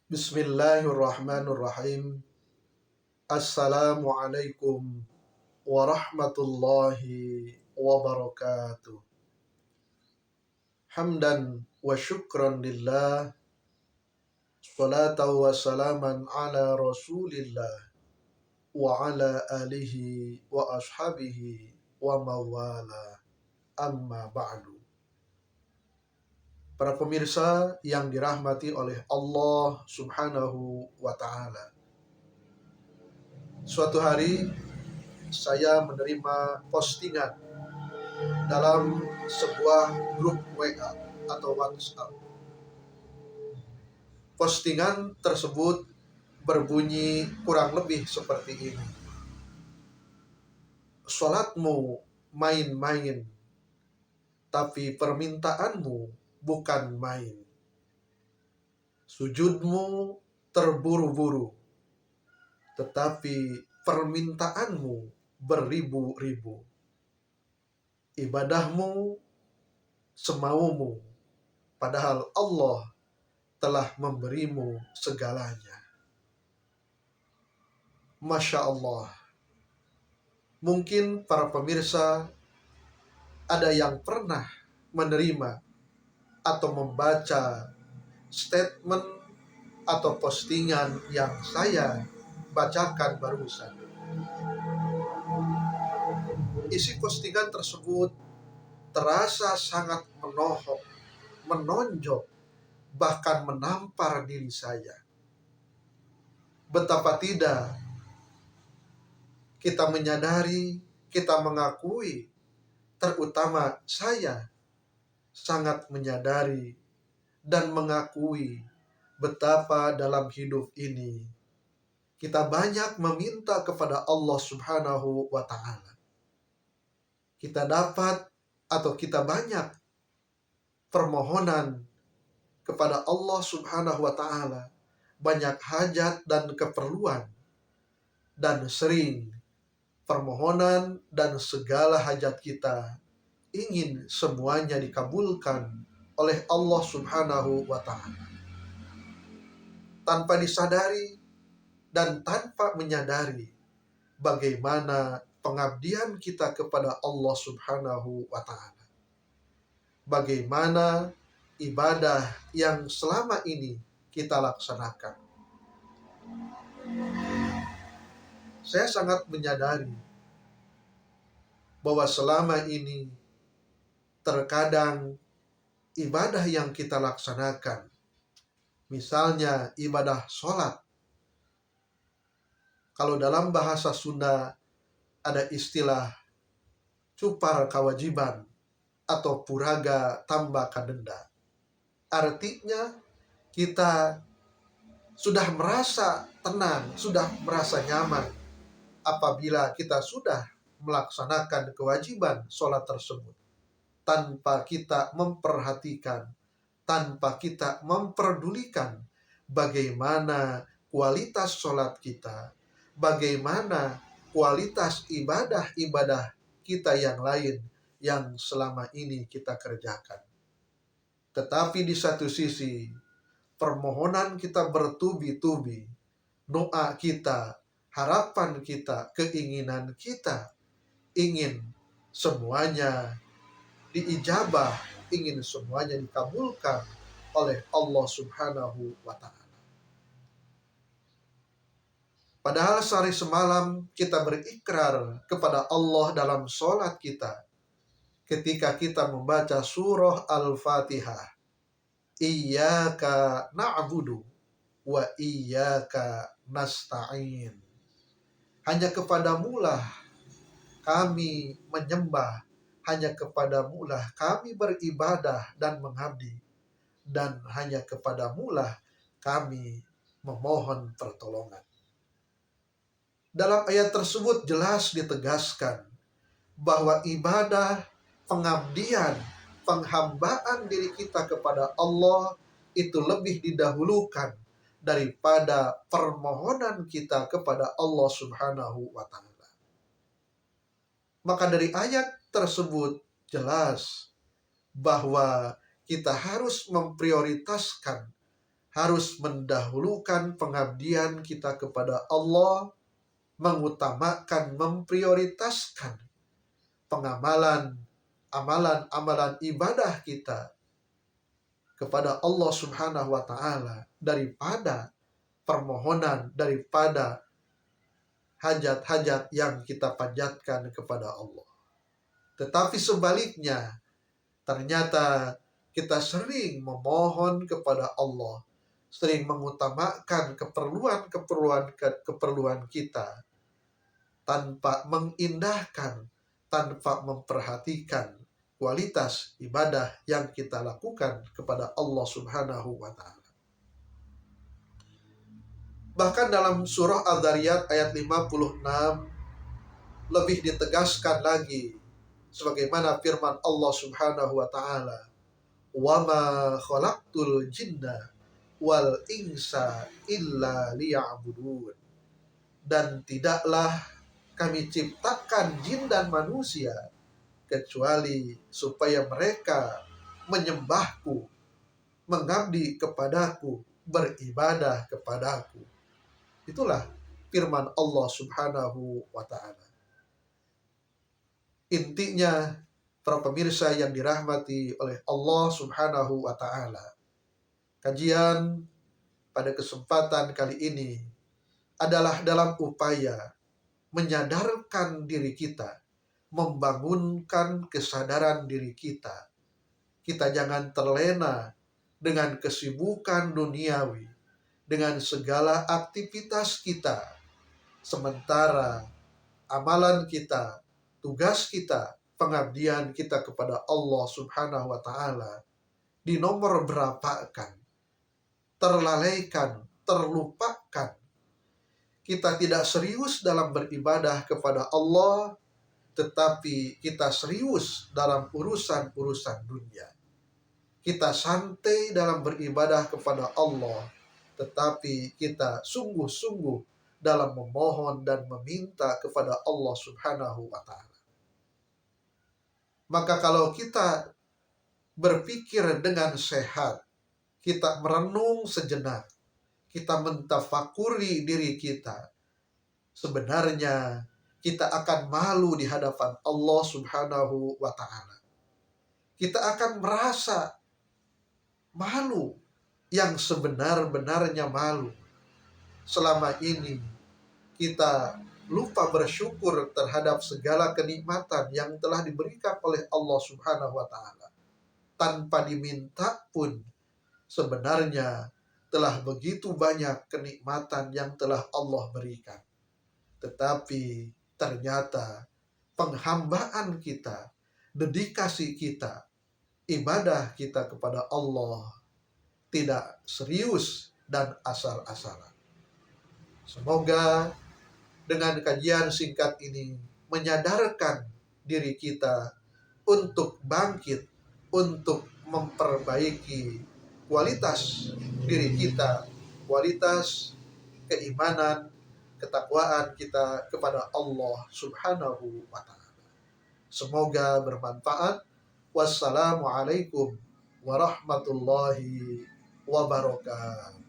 Bismillahirrahmanirrahim. Assalamualaikum warahmatullahi wabarakatuh. Hamdan wa syukran lillah. Salatan wa salaman ala rasulillah. Wa ala alihi wa ashabihi wa mawala. Amma ba'du. Para pemirsa yang dirahmati oleh Allah subhanahu wa ta'ala. Suatu hari saya menerima postingan dalam sebuah grup WA atau WhatsApp. Postingan tersebut berbunyi kurang lebih seperti ini. Sholatmu main-main, tapi permintaanmu bukan main. Sujudmu terburu-buru, tetapi permintaanmu beribu-ribu. Ibadahmu semaumu, padahal Allah telah memberimu segalanya. Masya Allah. Mungkin para pemirsa ada yang pernah menerima atau membaca statement atau postingan yang saya bacakan barusan. Isi postingan tersebut terasa sangat menohok, menonjol, bahkan menampar diri saya. Betapa tidak kita menyadari, kita mengakui, terutama saya sangat menyadari dan mengakui betapa dalam hidup ini kita banyak meminta kepada Allah Subhanahu wa ta'ala. Kita dapat atau kita banyak permohonan kepada Allah Subhanahu wa ta'ala, banyak hajat dan keperluan, dan sering permohonan dan segala hajat kita ingin semuanya dikabulkan oleh Allah Subhanahu wa ta'ala. Tanpa disadari dan tanpa menyadari bagaimana pengabdian kita kepada Allah Subhanahu wa ta'ala. Bagaimana ibadah yang selama ini kita laksanakan. Saya sangat menyadari bahwa selama ini terkadang ibadah yang kita laksanakan, misalnya ibadah sholat, kalau dalam bahasa Sunda ada istilah cupar kewajiban atau puraga tambah kadenda. Artinya kita sudah merasa tenang, sudah merasa nyaman apabila kita sudah melaksanakan kewajiban sholat tersebut, tanpa kita memperhatikan, tanpa kita memperdulikan bagaimana kualitas sholat kita, bagaimana kualitas ibadah-ibadah kita yang lain yang selama ini kita kerjakan. Tetapi di satu sisi, permohonan kita bertubi-tubi, doa kita, harapan kita, keinginan kita, ingin semuanya diijabah, ingin semuanya dikabulkan oleh Allah Subhanahu wa ta'ala. Padahal sehari semalam kita berikrar kepada Allah dalam sholat kita, ketika kita membaca surah Al-Fatihah. Iyyaka na'budu wa iyyaka nasta'in. Hanya kepadamulah kami menyembah, hanya kepadamulah kami beribadah dan mengabdi, dan hanya kepadamulah kami memohon pertolongan. Dalam ayat tersebut jelas ditegaskan bahwa ibadah, pengabdian, penghambaan diri kita kepada Allah itu lebih didahulukan daripada permohonan kita kepada Allah Subhanahu wa ta'ala. Maka dari ayat tersebut jelas bahwa kita harus memprioritaskan harus mendahulukan pengabdian kita kepada Allah, mengutamakan, memprioritaskan amalan ibadah kita kepada Allah Subhanahu wa Ta'ala daripada permohonan, daripada hajat-hajat yang kita panjatkan kepada Allah. Tetapi sebaliknya, ternyata kita sering memohon kepada Allah, sering mengutamakan keperluan kita tanpa mengindahkan, tanpa memperhatikan kualitas ibadah yang kita lakukan kepada Allah Subhanahu wa Ta'ala. Bahkan dalam surah Adz-Dzariyat ayat 56 lebih ditegaskan lagi, sebagaimana firman Allah Subhanahu wa Ta'ala, "Wa ma khalaqtul jinna wal insa illa liya'budun." Dan tidaklah kami ciptakan jin dan manusia kecuali supaya mereka menyembahku, mengabdi kepadaku, beribadah kepadaku. Itulah firman Allah Subhanahu wa Ta'ala. Intinya, para pemirsa yang dirahmati oleh Allah Subhanahu wa Ta'ala, kajian pada kesempatan kali ini adalah dalam upaya menyadarkan diri kita, membangunkan kesadaran diri kita. Kita jangan terlena dengan kesibukan duniawi, dengan segala aktivitas kita, sementara amalan kita, tugas kita, pengabdian kita kepada Allah Subhanahu wa Ta'ala dinomor berapakan, terlalaikan, terlupakan. Kita tidak serius dalam beribadah kepada Allah, tetapi kita serius dalam urusan-urusan dunia. Kita santai dalam beribadah kepada Allah, tetapi kita sungguh-sungguh dalam memohon dan meminta kepada Allah Subhanahu wa Ta'ala. Maka kalau kita berpikir dengan sehat, kita merenung sejenak, kita mentafakuri diri kita, sebenarnya kita akan malu di hadapan Allah Subhanahu wa Ta'ala. Kita akan merasa malu yang sebenar-benarnya malu. Selama ini kita lupa bersyukur terhadap segala kenikmatan yang telah diberikan oleh Allah Subhanahu wa Ta'ala. Tanpa diminta pun, sebenarnya telah begitu banyak kenikmatan yang telah Allah berikan. Tetapi ternyata penghambaan kita, dedikasi kita, ibadah kita kepada Allah tidak serius dan asal-asalan. Semoga dengan kajian singkat ini menyadarkan diri kita untuk bangkit, untuk memperbaiki kualitas diri kita, kualitas keimanan, ketakwaan kita kepada Allah Subhanahu wa Ta'ala. Semoga bermanfaat. Wassalamualaikum warahmatullahi wabarakatuh.